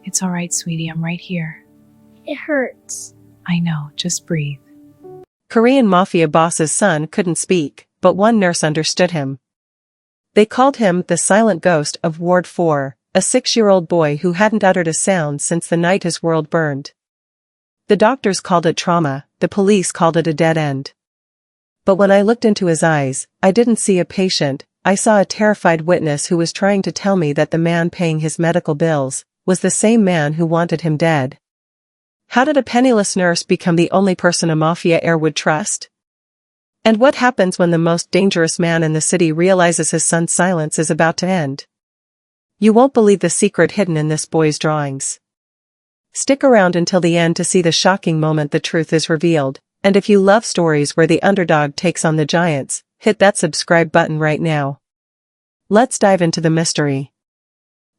It's all right, sweetie, I'm right here. It hurts. I know, just breathe. Korean Mafia boss's son couldn't speak, but one nurse understood him. They called him the silent ghost of Ward 4, a 6-year-old boy who hadn't uttered a sound since the night his world burned. The doctors called it trauma, the police called it a dead end. But when I looked into his eyes, I didn't see a patient, I saw a terrified witness who was trying to tell me that the man paying his medical bills was the same man who wanted him dead. How did a penniless nurse become the only person a mafia heir would trust? And what happens when the most dangerous man in the city realizes his son's silence is about to end? You won't believe the secret hidden in this boy's drawings. Stick around until the end to see the shocking moment the truth is revealed, and if you love stories where the underdog takes on the giants, hit that subscribe button right now. Let's dive into the mystery.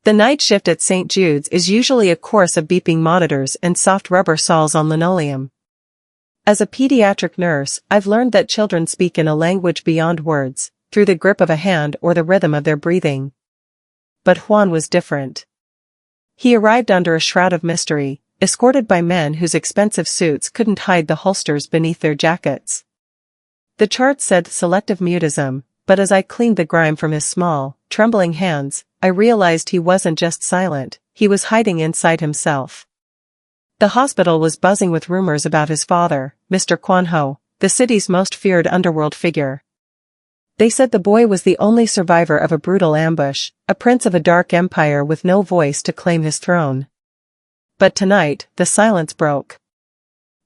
The night shift at St. Jude's is usually a chorus of beeping monitors and soft rubber soles on linoleum. As a pediatric nurse, I've learned that children speak in a language beyond words, through the grip of a hand or the rhythm of their breathing. But Juan was different. He arrived under a shroud of mystery, escorted by men whose expensive suits couldn't hide the holsters beneath their jackets. The chart said selective mutism, but as I cleaned the grime from his small, trembling hands, I realized he wasn't just silent, he was hiding inside himself. The hospital was buzzing with rumors about his father, Mr. Kwan Ho, the city's most feared underworld figure. They said the boy was the only survivor of a brutal ambush, a prince of a dark empire with no voice to claim his throne. But tonight, the silence broke.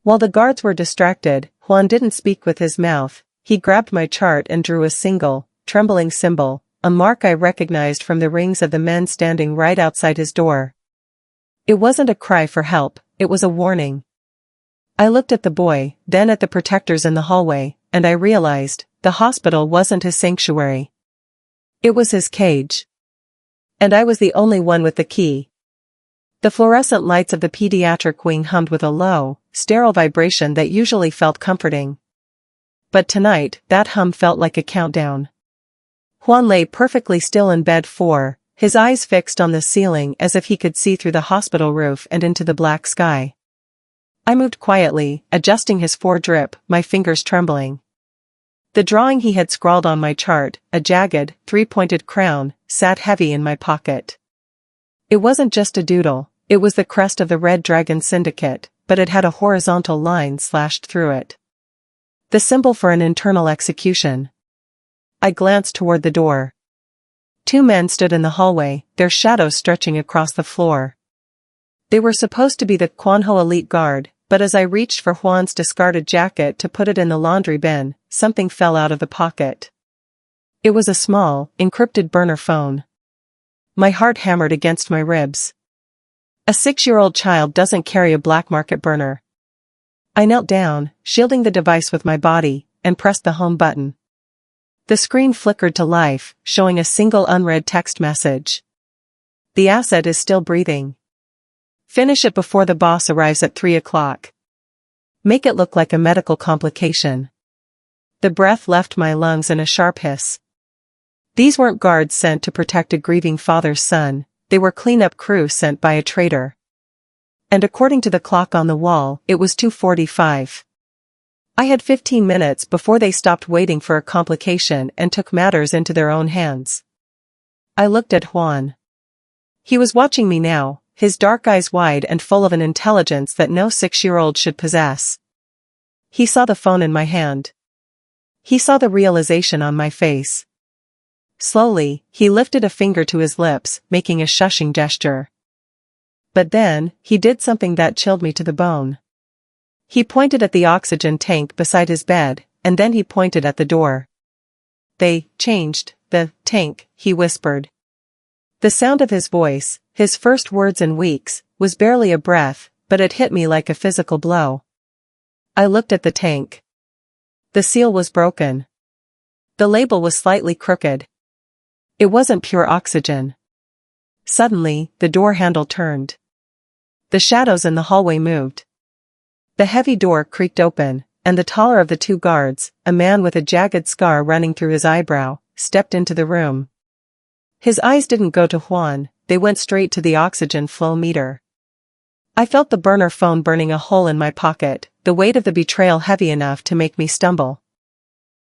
While the guards were distracted, Juan didn't speak with his mouth. He grabbed my chart and drew a single, trembling symbol, a mark I recognized from the rings of the men standing right outside his door. It wasn't a cry for help, it was a warning. I looked at the boy, then at the protectors in the hallway, and I realized, the hospital wasn't his sanctuary. It was his cage. And I was the only one with the key. The fluorescent lights of the pediatric wing hummed with a low, sterile vibration that usually felt comforting. But tonight, that hum felt like a countdown. Juan lay perfectly still in bed 4, his eyes fixed on the ceiling as if he could see through the hospital roof and into the black sky. I moved quietly, adjusting his foredrip, my fingers trembling. The drawing he had scrawled on my chart, a jagged, 3-pointed crown, sat heavy in my pocket. It wasn't just a doodle, it was the crest of the Red Dragon Syndicate, but it had a horizontal line slashed through it. The symbol for an internal execution. I glanced toward the door. 2 men stood in the hallway, their shadows stretching across the floor. They were supposed to be the Kwan Ho elite guard, but as I reached for Juan's discarded jacket to put it in the laundry bin, something fell out of the pocket. It was a small, encrypted burner phone. My heart hammered against my ribs. A 6-year-old child doesn't carry a black market burner. I knelt down, shielding the device with my body, and pressed the home button. The screen flickered to life, showing a single unread text message. The asset is still breathing. Finish it before the boss arrives at 3 o'clock. Make it look like a medical complication. The breath left my lungs in a sharp hiss. These weren't guards sent to protect a grieving father's son, they were cleanup crew sent by a traitor. And according to the clock on the wall, it was 2:45. I had 15 minutes before they stopped waiting for a complication and took matters into their own hands. I looked at Juan. He was watching me now, his dark eyes wide and full of an intelligence that no 6-year-old should possess. He saw the phone in my hand. He saw the realization on my face. Slowly, he lifted a finger to his lips, making a shushing gesture. But then, he did something that chilled me to the bone. He pointed at the oxygen tank beside his bed, and then he pointed at the door. They changed the tank, he whispered. The sound of his voice, his first words in weeks, was barely a breath, but it hit me like a physical blow. I looked at the tank. The seal was broken. The label was slightly crooked. It wasn't pure oxygen. Suddenly, the door handle turned. The shadows in the hallway moved. The heavy door creaked open, and the taller of the 2 guards, a man with a jagged scar running through his eyebrow, stepped into the room. His eyes didn't go to Juan, they went straight to the oxygen flow meter. I felt the burner phone burning a hole in my pocket, the weight of the betrayal heavy enough to make me stumble.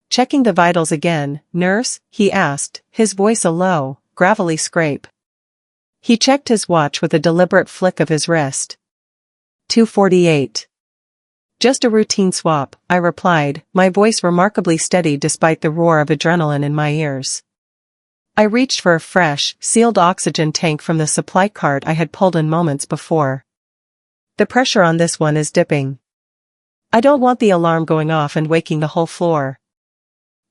Checking the vitals again, nurse, he asked, his voice a low, gravelly scrape. He checked his watch with a deliberate flick of his wrist. 2:48. Just a routine swap, I replied, my voice remarkably steady despite the roar of adrenaline in my ears. I reached for a fresh, sealed oxygen tank from the supply cart I had pulled in moments before. The pressure on this one is dipping. I don't want the alarm going off and waking the whole floor.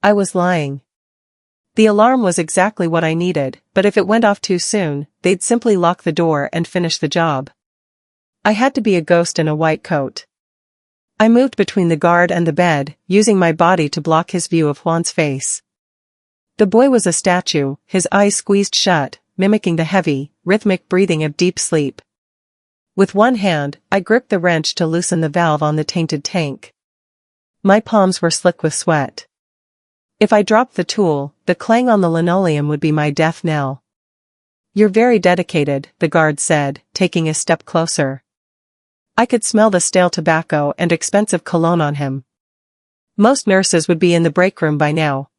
I was lying. The alarm was exactly what I needed, but if it went off too soon, they'd simply lock the door and finish the job. I had to be a ghost in a white coat. I moved between the guard and the bed, using my body to block his view of Juan's face. The boy was a statue, his eyes squeezed shut, mimicking the heavy, rhythmic breathing of deep sleep. With one hand, I gripped the wrench to loosen the valve on the tainted tank. My palms were slick with sweat. If I dropped the tool, the clang on the linoleum would be my death knell. You're very dedicated, the guard said, taking a step closer. I could smell the stale tobacco and expensive cologne on him. Most nurses would be in the break room by now.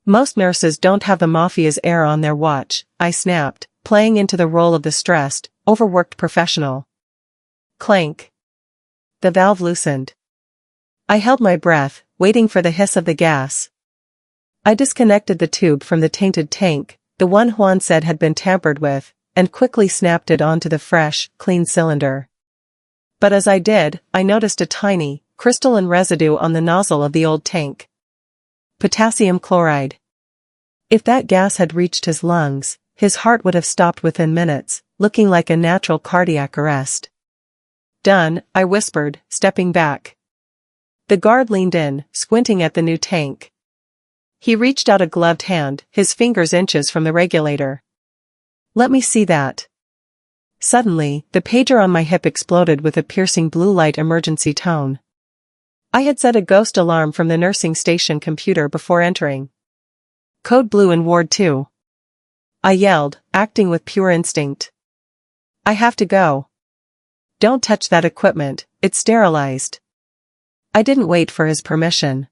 Most nurses don't have the Mafia's air on their watch, I snapped, playing into the role of the stressed, overworked professional. Clank. The valve loosened. I held my breath, waiting for the hiss of the gas. I disconnected the tube from the tainted tank, the one Juan said had been tampered with, and quickly snapped it onto the fresh, clean cylinder. But as I did, I noticed a tiny, crystalline residue on the nozzle of the old tank. Potassium chloride. If that gas had reached his lungs, his heart would have stopped within minutes, looking like a natural cardiac arrest. Done, I whispered, stepping back. The guard leaned in, squinting at the new tank. He reached out a gloved hand, his fingers inches from the regulator. Let me see that. Suddenly, the pager on my hip exploded with a piercing blue light emergency tone. I had set a ghost alarm from the nursing station computer before entering. Code blue in Ward 2. I yelled, acting with pure instinct. I have to go. Don't touch that equipment, it's sterilized. I didn't wait for his permission.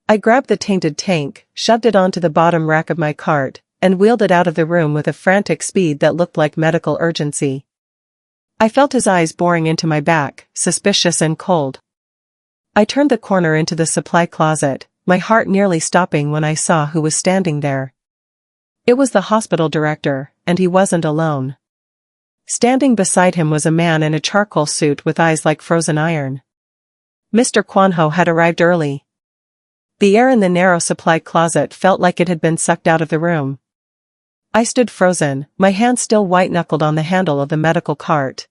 I grabbed the tainted tank, shoved it onto the bottom rack of my cart, and wheeled it out of the room with a frantic speed that looked like medical urgency. I felt his eyes boring into my back, suspicious and cold. I turned the corner into the supply closet, my heart nearly stopping when I saw who was standing there. It was the hospital director, and he wasn't alone. Standing beside him was a man in a charcoal suit with eyes like frozen iron. Mr. Quanho had arrived early. The air in the narrow supply closet felt like it had been sucked out of the room. I stood frozen, my hand still white-knuckled on the handle of the medical cart.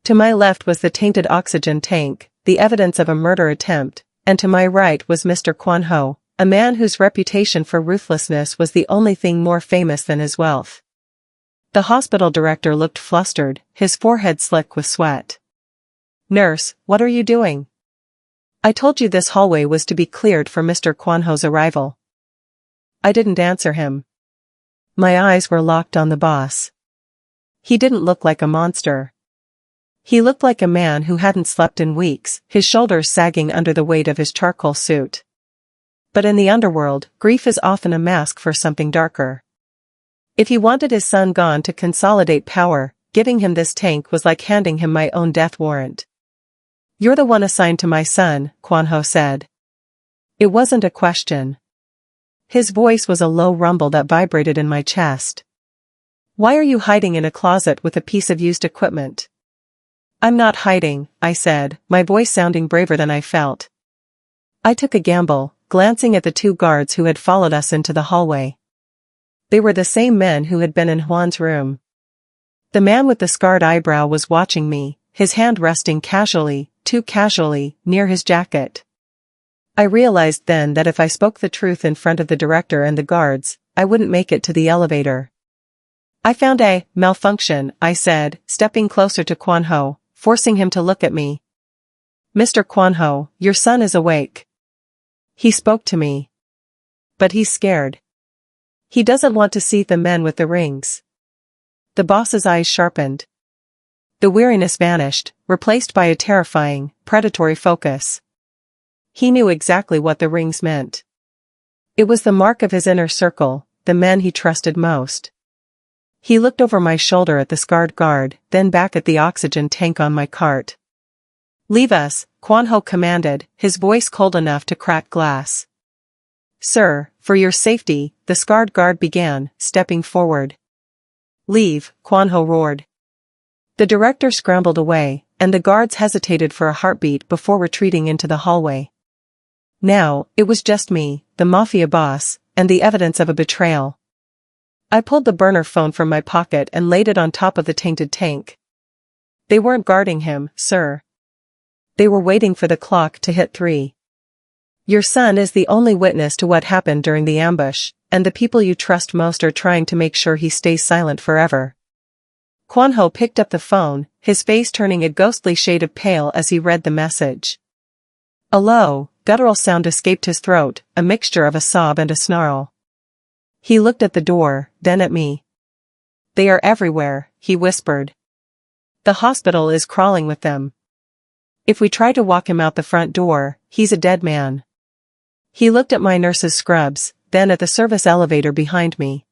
To my left was the tainted oxygen tank, the evidence of a murder attempt, and to my right was Mr. Quanho, a man whose reputation for ruthlessness was the only thing more famous than his wealth. The hospital director looked flustered, his forehead slick with sweat. Nurse, what are you doing? I told you this hallway was to be cleared for Mr. Quanho's arrival. I didn't answer him. My eyes were locked on the boss. He didn't look like a monster. He looked like a man who hadn't slept in weeks, his shoulders sagging under the weight of his charcoal suit. But in the underworld, grief is often a mask for something darker. If he wanted his son gone to consolidate power, giving him this tank was like handing him my own death warrant. You're the one assigned to my son, Quanho said. It wasn't a question. His voice was a low rumble that vibrated in my chest. Why are you hiding in a closet with a piece of used equipment? I'm not hiding, I said, my voice sounding braver than I felt. I took a gamble, glancing at the two guards who had followed us into the hallway. They were the same men who had been in Juan's room. The man with the scarred eyebrow was watching me, his hand resting casually, too casually, near his jacket. I realized then that if I spoke the truth in front of the director and the guards, I wouldn't make it to the elevator. I found a malfunction, I said, stepping closer to Quanho, forcing him to look at me. Mr. Quanho, your son is awake. He spoke to me. But he's scared. He doesn't want to see the men with the rings. The boss's eyes sharpened. The weariness vanished, replaced by a terrifying, predatory focus. He knew exactly what the rings meant. It was the mark of his inner circle, the men he trusted most. He looked over my shoulder at the scarred guard, then back at the oxygen tank on my cart. "Leave us," Kwan-ho commanded, his voice cold enough to crack glass. "Sir, for your safety," the scarred guard began, stepping forward. "Leave," Kwan-ho roared. The director scrambled away, and the guards hesitated for a heartbeat before retreating into the hallway. Now, it was just me, the Mafia boss, and the evidence of a betrayal. I pulled the burner phone from my pocket and laid it on top of the tainted tank. "They weren't guarding him, sir. They were waiting for the clock to hit 3. Your son is the only witness to what happened during the ambush, and the people you trust most are trying to make sure he stays silent forever." Kwan-ho picked up the phone, his face turning a ghostly shade of pale as he read the message. A low, guttural sound escaped his throat, a mixture of a sob and a snarl. He looked at the door, then at me. "They are everywhere," he whispered. "The hospital is crawling with them. If we try to walk him out the front door, he's a dead man." He looked at my nurse's scrubs, then at the service elevator behind me.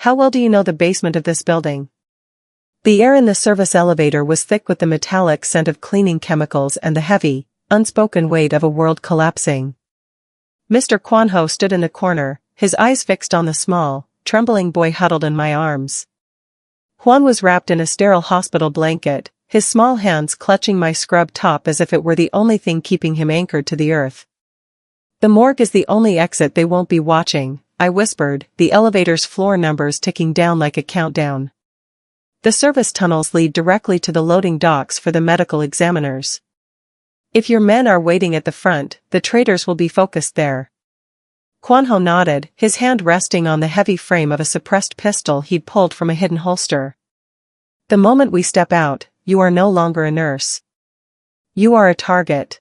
"How well do you know the basement of this building?" The air in the service elevator was thick with the metallic scent of cleaning chemicals and the heavy, unspoken weight of a world collapsing. Mr. Kwan-ho stood in the corner, his eyes fixed on the small, trembling boy huddled in my arms. Juan was wrapped in a sterile hospital blanket, his small hands clutching my scrub top as if it were the only thing keeping him anchored to the earth. "The morgue is the only exit they won't be watching," I whispered, the elevator's floor numbers ticking down like a countdown. "The service tunnels lead directly to the loading docks for the medical examiners. If your men are waiting at the front, the traitors will be focused there." Kwan-ho nodded, his hand resting on the heavy frame of a suppressed pistol he'd pulled from a hidden holster. "The moment we step out, you are no longer a nurse. You are a target.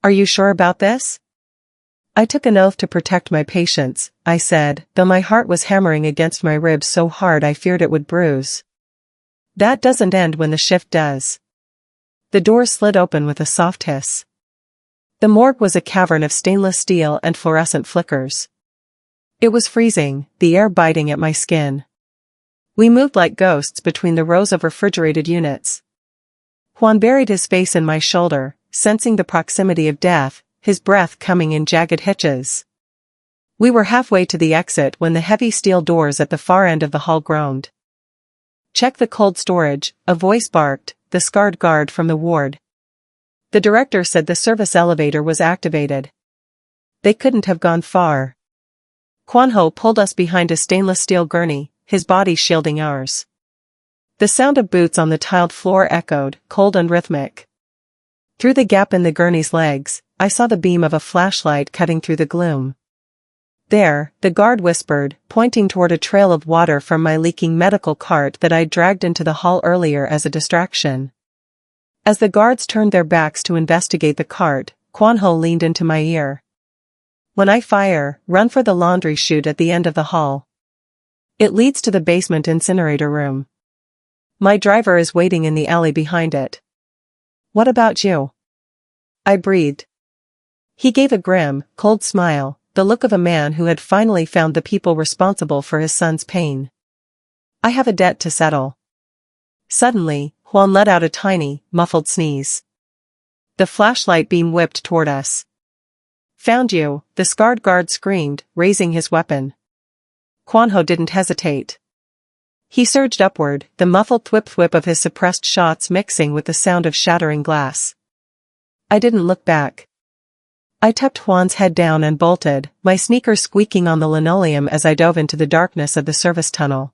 Are you sure about this?" "I took an oath to protect my patients," I said, though my heart was hammering against my ribs so hard I feared it would bruise. "That doesn't end when the shift does." The door slid open with a soft hiss. The morgue was a cavern of stainless steel and fluorescent flickers. It was freezing, the air biting at my skin. We moved like ghosts between the rows of refrigerated units. Juan buried his face in my shoulder, sensing the proximity of death, his breath coming in jagged hitches. We were halfway to the exit when the heavy steel doors at the far end of the hall groaned. "Check the cold storage," a voice barked, the scarred guard from the ward. The director said the service elevator was activated. They couldn't have gone far. Kwan-ho pulled us behind a stainless steel gurney, his body shielding ours. The sound of boots on the tiled floor echoed, cold and rhythmic. Through the gap in the gurney's legs, I saw the beam of a flashlight cutting through the gloom. "There," the guard whispered, pointing toward a trail of water from my leaking medical cart that I'd dragged into the hall earlier as a distraction. As the guards turned their backs to investigate the cart, Kwan-ho leaned into my ear. "When I fire, run for the laundry chute at the end of the hall. It leads to the basement incinerator room. My driver is waiting in the alley behind it." "What about you?" I breathed. He gave a grim, cold smile, the look of a man who had finally found the people responsible for his son's pain. "I have a debt to settle." Suddenly, Juan let out a tiny, muffled sneeze. The flashlight beam whipped toward us. "Found you," the scarred guard screamed, raising his weapon. Kwan-ho didn't hesitate. He surged upward, the muffled thwip-thwip of his suppressed shots mixing with the sound of shattering glass. I didn't look back. I tucked Juan's head down and bolted, my sneakers squeaking on the linoleum as I dove into the darkness of the service tunnel.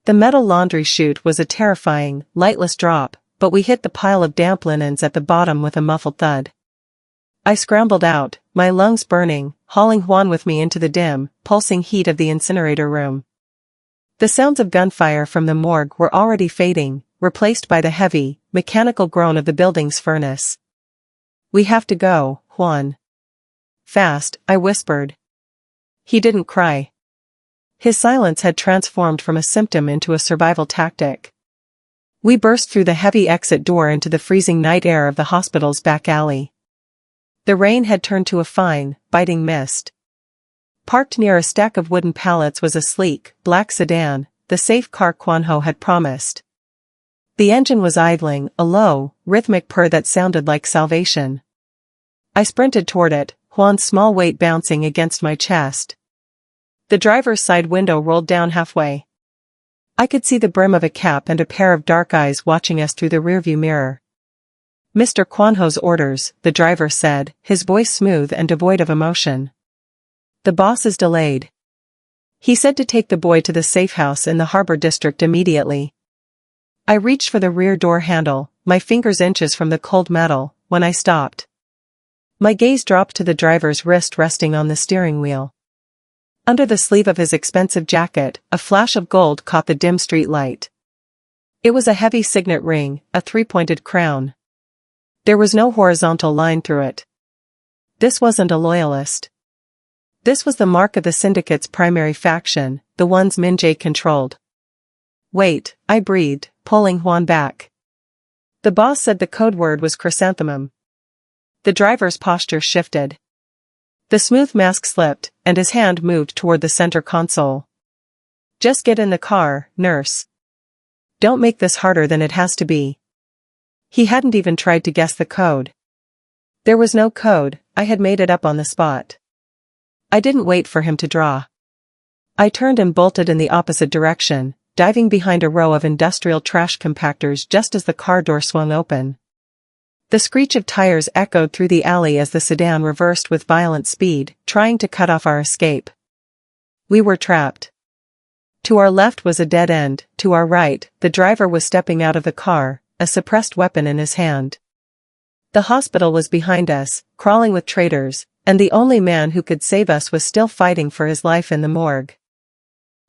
The metal laundry chute was a terrifying, lightless drop, but we hit the pile of damp linens at the bottom with a muffled thud. I scrambled out, my lungs burning, hauling Juan with me into the dim, pulsing heat of the incinerator room. The sounds of gunfire from the morgue were already fading, replaced by the heavy, mechanical groan of the building's furnace. "We have to go, Juan." "Fast," I whispered. He didn't cry. His silence had transformed from a symptom into a survival tactic. We burst through the heavy exit door into the freezing night air of the hospital's back alley. The rain had turned to a fine, biting mist. Parked near a stack of wooden pallets was a sleek, black sedan, the safe car Kwanho had promised. The engine was idling, a low, rhythmic purr that sounded like salvation. I sprinted toward it, Juan's small weight bouncing against my chest. The driver's side window rolled down halfway. I could see the brim of a cap and a pair of dark eyes watching us through the rearview mirror. "Mr. Kwanho's orders," the driver said, his voice smooth and devoid of emotion. "The boss is delayed. He said to take the boy to the safe house in the harbor district immediately." I reached for the rear door handle, my fingers inches from the cold metal, when I stopped. My gaze dropped to the driver's wrist resting on the steering wheel. Under the sleeve of his expensive jacket, a flash of gold caught the dim street light. It was a heavy signet ring, a three-pointed crown. There was no horizontal line through it. This wasn't a loyalist. This was the mark of the syndicate's primary faction, the ones Min-jae controlled. "Wait," I breathed, pulling Juan back. "The boss said the code word was chrysanthemum." The driver's posture shifted. The smooth mask slipped, and his hand moved toward the center console. "Just get in the car, nurse. Don't make this harder than it has to be." He hadn't even tried to guess the code. There was no code, I had made it up on the spot. I didn't wait for him to draw. I turned and bolted in the opposite direction, diving behind a row of industrial trash compactors just as the car door swung open. The screech of tires echoed through the alley as the sedan reversed with violent speed, trying to cut off our escape. We were trapped. To our left was a dead end, to our right, the driver was stepping out of the car, a suppressed weapon in his hand. The hospital was behind us, crawling with traitors, and the only man who could save us was still fighting for his life in the morgue.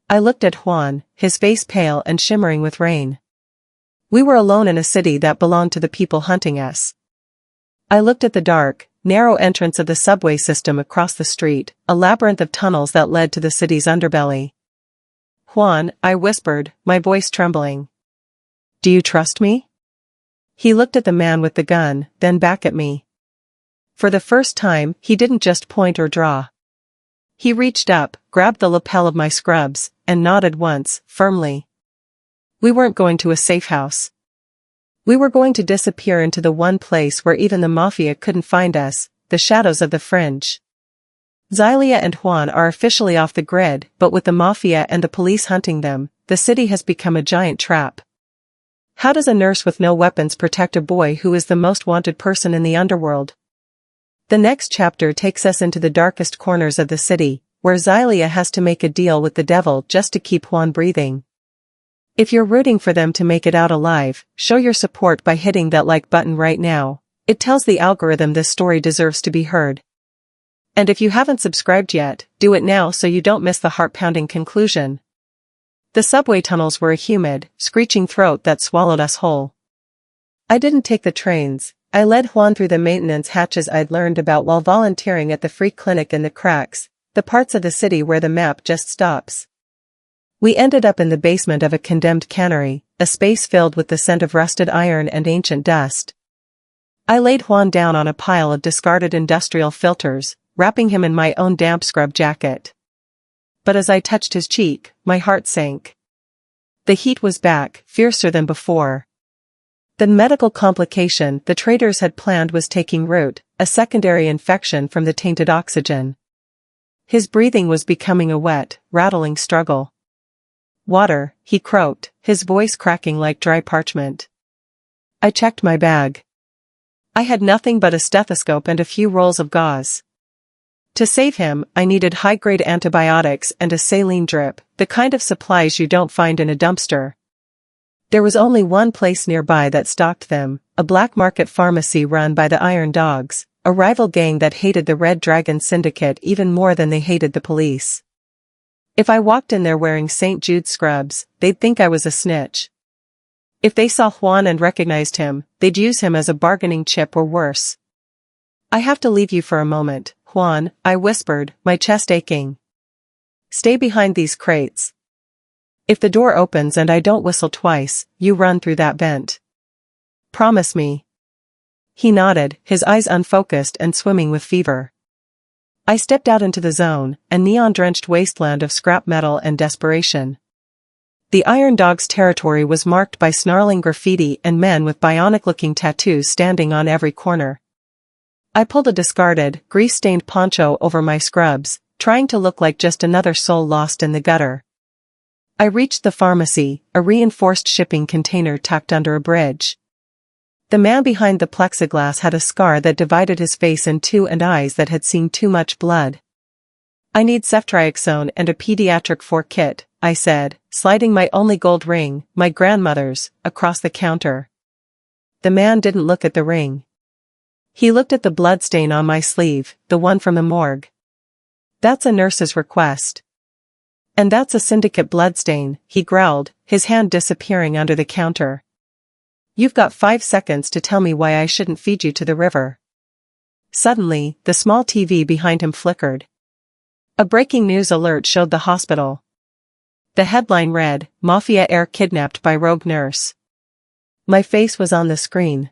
I looked at Juan, his face pale and shimmering with rain. We were alone in a city that belonged to the people hunting us. I looked at the dark, narrow entrance of the subway system across the street, a labyrinth of tunnels that led to the city's underbelly. "Juan," I whispered, my voice trembling. "Do you trust me?" He looked at the man with the gun, then back at me. For the first time, he didn't just point or draw. He reached up, grabbed the lapel of my scrubs, and nodded once, firmly. We weren't going to a safe house. We were going to disappear into the one place where even the Mafia couldn't find us, the shadows of the fringe. Xylia and Juan are officially off the grid, but with the Mafia and the police hunting them, the city has become a giant trap. How does a nurse with no weapons protect a boy who is the most wanted person in the underworld? The next chapter takes us into the darkest corners of the city, where Xylia has to make a deal with the devil just to keep Juan breathing. If you're rooting for them to make it out alive, show your support by hitting that like button right now. It tells the algorithm this story deserves to be heard. And if you haven't subscribed yet, do it now so you don't miss the heart-pounding conclusion. The subway tunnels were a humid, screeching throat that swallowed us whole. I didn't take the trains. I led Juan through the maintenance hatches I'd learned about while volunteering at the free clinic in the cracks, the parts of the city where the map just stops. We ended up in the basement of a condemned cannery, a space filled with the scent of rusted iron and ancient dust. I laid Juan down on a pile of discarded industrial filters, wrapping him in my own damp scrub jacket. But as I touched his cheek, my heart sank. The heat was back, fiercer than before. The medical complication the traitors had planned was taking root, a secondary infection from the tainted oxygen. His breathing was becoming a wet, rattling struggle. "Water," he croaked, his voice cracking like dry parchment. I checked my bag. I had nothing but a stethoscope and a few rolls of gauze. To save him, I needed high-grade antibiotics and a saline drip, the kind of supplies you don't find in a dumpster. There was only one place nearby that stocked them, a black market pharmacy run by the Iron Dogs, a rival gang that hated the Red Dragon Syndicate even more than they hated the police. If I walked in there wearing St. Jude scrubs, they'd think I was a snitch. If they saw Juan and recognized him, they'd use him as a bargaining chip or worse. "I have to leave you for a moment, Juan," I whispered, my chest aching. "Stay behind these crates." If the door opens and I don't whistle twice, you run through that vent. Promise me. He nodded, his eyes unfocused and swimming with fever. I stepped out into the zone, a neon-drenched wasteland of scrap metal and desperation. The Iron Dog's territory was marked by snarling graffiti and men with bionic-looking tattoos standing on every corner. I pulled a discarded, grease-stained poncho over my scrubs, trying to look like just another soul lost in the gutter. I reached the pharmacy, a reinforced shipping container tucked under a bridge. The man behind the plexiglass had a scar that divided his face in two and eyes that had seen too much blood. I need ceftriaxone and a pediatric 4 kit, I said, sliding my only gold ring, my grandmother's, across the counter. The man didn't look at the ring. He looked at the bloodstain on my sleeve, the one from the morgue. That's a nurse's request. And that's a syndicate bloodstain, he growled, his hand disappearing under the counter. You've got 5 seconds to tell me why I shouldn't feed you to the river. Suddenly, the small TV behind him flickered. A breaking news alert showed the hospital. The headline read, Mafia heir kidnapped by rogue nurse. My face was on the screen.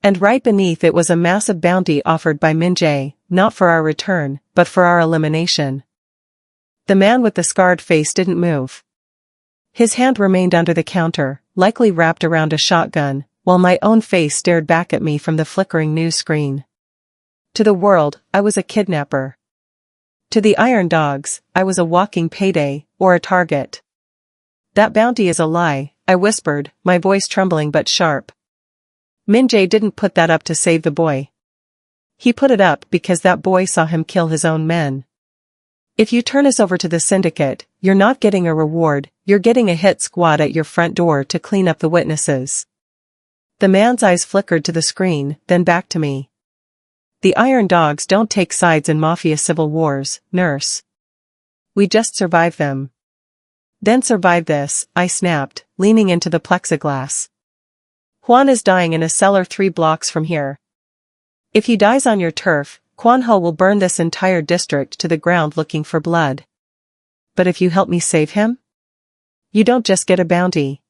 And right beneath it was a massive bounty offered by Min-jae, not for our return, but for our elimination. The man with the scarred face didn't move. His hand remained under the counter, likely wrapped around a shotgun, while my own face stared back at me from the flickering news screen. To the world, I was a kidnapper. To the Iron Dogs, I was a walking payday, or a target. That bounty is a lie, I whispered, my voice trembling but sharp. Min-jae didn't put that up to save the boy. He put it up because that boy saw him kill his own men. If you turn us over to the syndicate, you're not getting a reward, you're getting a hit squad at your front door to clean up the witnesses. The man's eyes flickered to the screen, then back to me. The Iron Dogs don't take sides in Mafia civil wars, nurse. We just survive them. Then survive this, I snapped, leaning into the plexiglass. Juan is dying in a cellar 3 blocks from here. If he dies on your turf, Kwan-ho will burn this entire district to the ground looking for blood. But if you help me save him? You don't just get a bounty.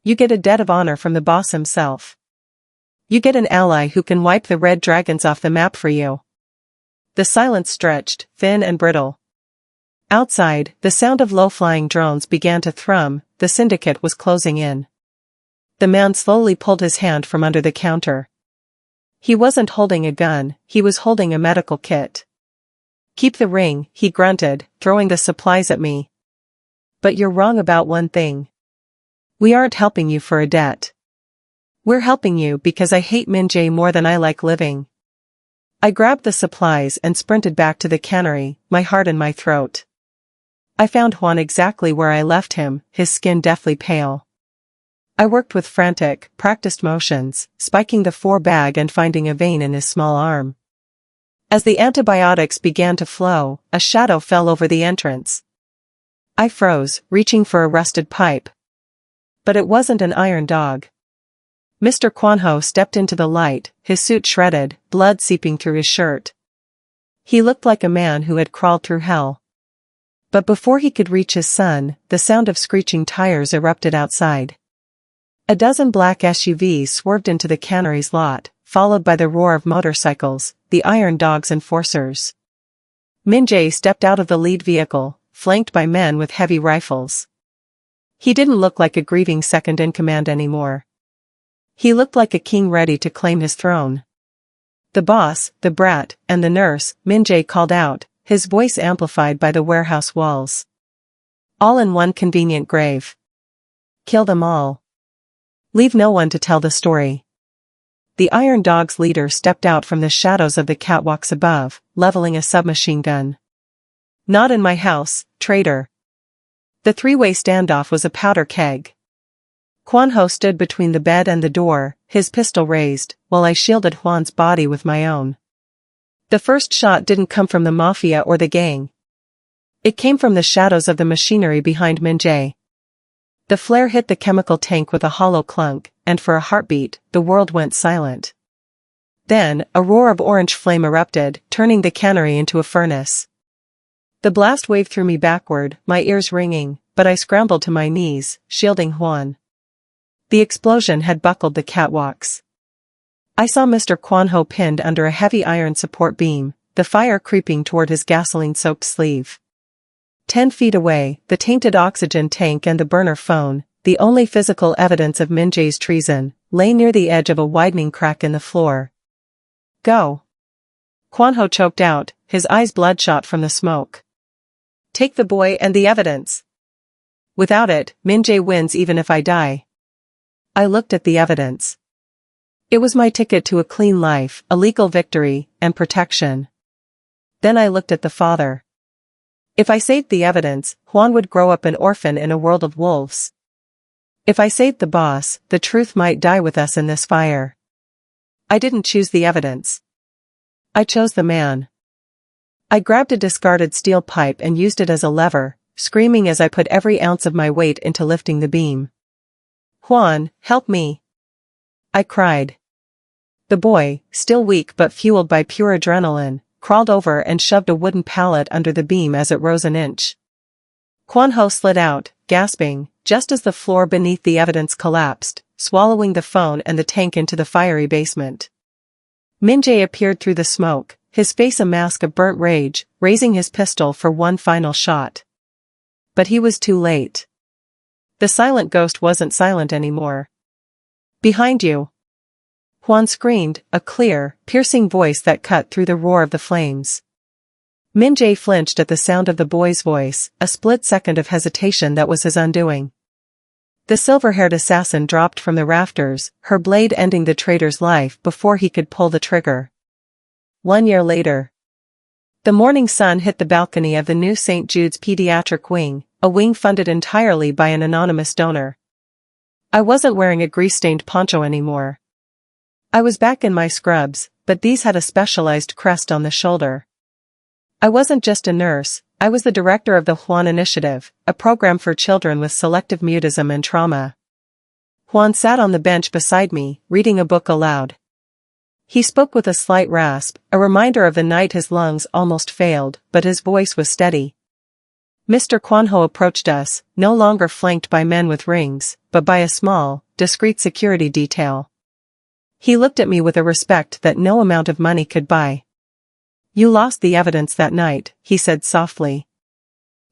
You get a debt of honor from the boss himself. You get an ally who can wipe the red dragons off the map for you. The silence stretched, thin and brittle. Outside, the sound of low-flying drones began to thrum, the syndicate was closing in. The man slowly pulled his hand from under the counter. He wasn't holding a gun, he was holding a medical kit. Keep the ring, he grunted, throwing the supplies at me. But you're wrong about one thing. We aren't helping you for a debt. We're helping you because I hate Min-jae more than I like living. I grabbed the supplies and sprinted back to the cannery, my heart in my throat. I found Juan exactly where I left him, his skin deathly pale. I worked with frantic, practiced motions, spiking the 4 bag and finding a vein in his small arm. As the antibiotics began to flow, a shadow fell over the entrance. I froze, reaching for a rusted pipe. But it wasn't an Iron Dog. Mr. Kwan-ho stepped into the light, his suit shredded, blood seeping through his shirt. He looked like a man who had crawled through hell. But before he could reach his son, the sound of screeching tires erupted outside. A dozen black SUVs swerved into the cannery's lot, followed by the roar of motorcycles, the Iron Dog's enforcers. Min-jae stepped out of the lead vehicle, flanked by men with heavy rifles. He didn't look like a grieving second-in-command anymore. He looked like a king ready to claim his throne. The boss, the brat, and the nurse, Min-jae called out, his voice amplified by the warehouse walls. All in one convenient grave. Kill them all. Leave no one to tell the story. The Iron Dog's leader stepped out from the shadows of the catwalks above, leveling a submachine gun. Not in my house, traitor. The 3-way standoff was a powder keg. Kwan-ho stood between the bed and the door, his pistol raised, while I shielded Juan's body with my own. The first shot didn't come from the Mafia or the gang. It came from the shadows of the machinery behind Min-jae. The flare hit the chemical tank with a hollow clunk, and for a heartbeat, the world went silent. Then, a roar of orange flame erupted, turning the cannery into a furnace. The blast wave threw me backward, my ears ringing, but I scrambled to my knees, shielding Juan. The explosion had buckled the catwalks. I saw Mr. Quanho pinned under a heavy iron support beam, the fire creeping toward his gasoline-soaked sleeve. 10 feet away, the tainted oxygen tank and the burner phone, the only physical evidence of Min Jae's treason, lay near the edge of a widening crack in the floor. Go. Quanho choked out, his eyes bloodshot from the smoke. Take the boy and the evidence. Without it, Min Jae wins even if I die. I looked at the evidence. It was my ticket to a clean life, a legal victory, and protection. Then I looked at the father. If I saved the evidence, Juan would grow up an orphan in a world of wolves. If I saved the boss, the truth might die with us in this fire. I didn't choose the evidence. I chose the man. I grabbed a discarded steel pipe and used it as a lever, screaming as I put every ounce of my weight into lifting the beam. Juan, help me! I cried. The boy, still weak but fueled by pure adrenaline, crawled over and shoved a wooden pallet under the beam as it rose an inch. Quanho slid out, gasping, just as the floor beneath the evidence collapsed, swallowing the phone and the tank into the fiery basement. Min Jae appeared through the smoke, his face a mask of burnt rage, raising his pistol for one final shot. But he was too late. The silent ghost wasn't silent anymore. Behind you! Juan screamed, a clear, piercing voice that cut through the roar of the flames. Min Jae flinched at the sound of the boy's voice, a split second of hesitation that was his undoing. The silver-haired assassin dropped from the rafters, her blade ending the traitor's life before he could pull the trigger. 1 year later. The morning sun hit the balcony of the new St. Jude's pediatric wing, a wing funded entirely by an anonymous donor. I wasn't wearing a grease-stained poncho anymore. I was back in my scrubs, but these had a specialized crest on the shoulder. I wasn't just a nurse, I was the director of the Juan Initiative, a program for children with selective mutism and trauma. Juan sat on the bench beside me, reading a book aloud. He spoke with a slight rasp, a reminder of the night his lungs almost failed, but his voice was steady. Mr. Quanho approached us, no longer flanked by men with rings, but by a small, discreet security detail. He looked at me with a respect that no amount of money could buy. You lost the evidence that night, he said softly.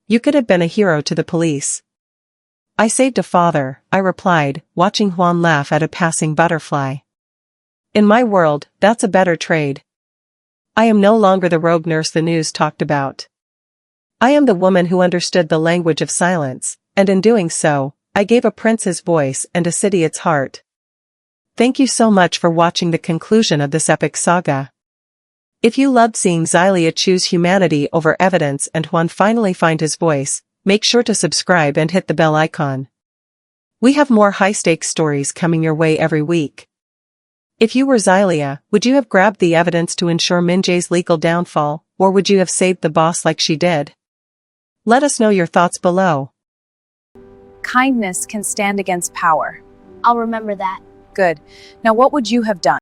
You could have been a hero to the police. I saved a father, I replied, watching Juan laugh at a passing butterfly. In my world, that's a better trade. I am no longer the rogue nurse the news talked about. I am the woman who understood the language of silence, and in doing so, I gave a prince his voice and a city its heart. Thank you so much for watching the conclusion of this epic saga. If you loved seeing Xylia choose humanity over evidence and Juan finally find his voice, make sure to subscribe and hit the bell icon. We have more high-stakes stories coming your way every week. If you were Xylia, would you have grabbed the evidence to ensure Min Jae's legal downfall, or would you have saved the boss like she did? Let us know your thoughts below. Kindness can stand against power. I'll remember that. Good. Now what would you have done?